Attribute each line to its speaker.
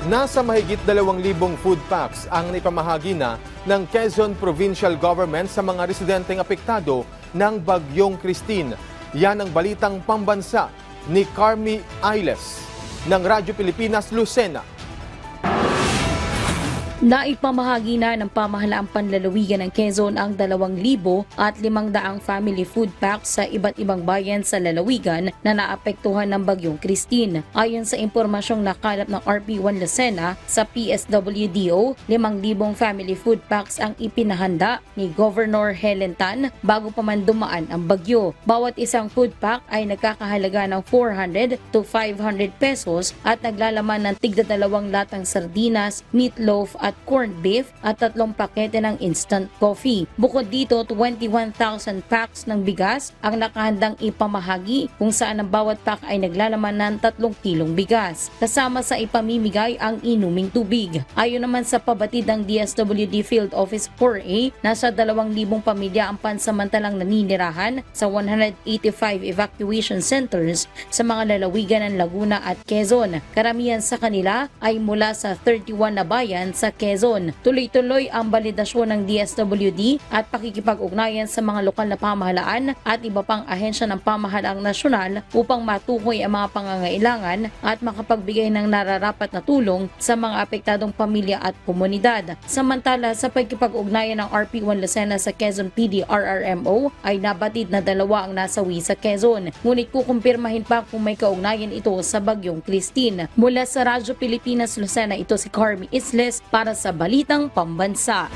Speaker 1: Nasa mahigit 2,000 food packs ang naipamahagi na ng Quezon Provincial Government sa mga residenteng apektado ng Bagyong Christine. Yan ang balitang pambansa ni Carmi Ailes ng Radyo Pilipinas, Lucena.
Speaker 2: Naipamahagi na ng pamahalaang panlalawigan ng Quezon ang 2,500 family food packs sa iba't ibang bayan sa lalawigan na naapektuhan ng Bagyong Christine. Ayon sa impormasyong nakalap ng RP1 Lucena sa PSWDO, 5,000 family food packs ang ipinahanda ni Governor Helen Tan bago pa man dumaan ang bagyo. Bawat isang food pack ay nagkakahalaga ng 400 to 500 pesos at naglalaman ng tigda 2 latang sardinas, meatloaf at corned beef at 3 pakete ng instant coffee. Bukod dito, 21,000 packs ng bigas ang nakahandang ipamahagi kung saan ang bawat pack ay naglalaman ng 3 kilong bigas. Kasama sa ipamimigay ang inuming tubig. Ayon naman sa pabatid ng DSWD Field Office 4A, nasa 2,000 pamilya ang pansamantalang naninirahan sa 185 evacuation centers sa mga lalawigan ng Laguna at Quezon. Karamihan sa kanila ay mula sa 31 na bayan sa Quezon. Tuloy-tuloy ang balidasyon ng DSWD at pakikipag-ugnayan sa mga lokal na pamahalaan at iba pang ahensya ng pamahalaang nasyonal upang matukoy ang mga pangangailangan at makapagbigay ng nararapat na tulong sa mga apektadong pamilya at komunidad. Samantala, sa pagkipag-ugnayan ng RP1 Lucena sa Quezon PD RRMO ay nabatid na 2 ang nasawi sa Quezon. Ngunit kukumpirmahin pa kung may kaugnayan ito sa Bagyong Christine. Mula sa Radyo Pilipinas Lucena, ito si Carmi Ailes para sa Balitang Pambansa.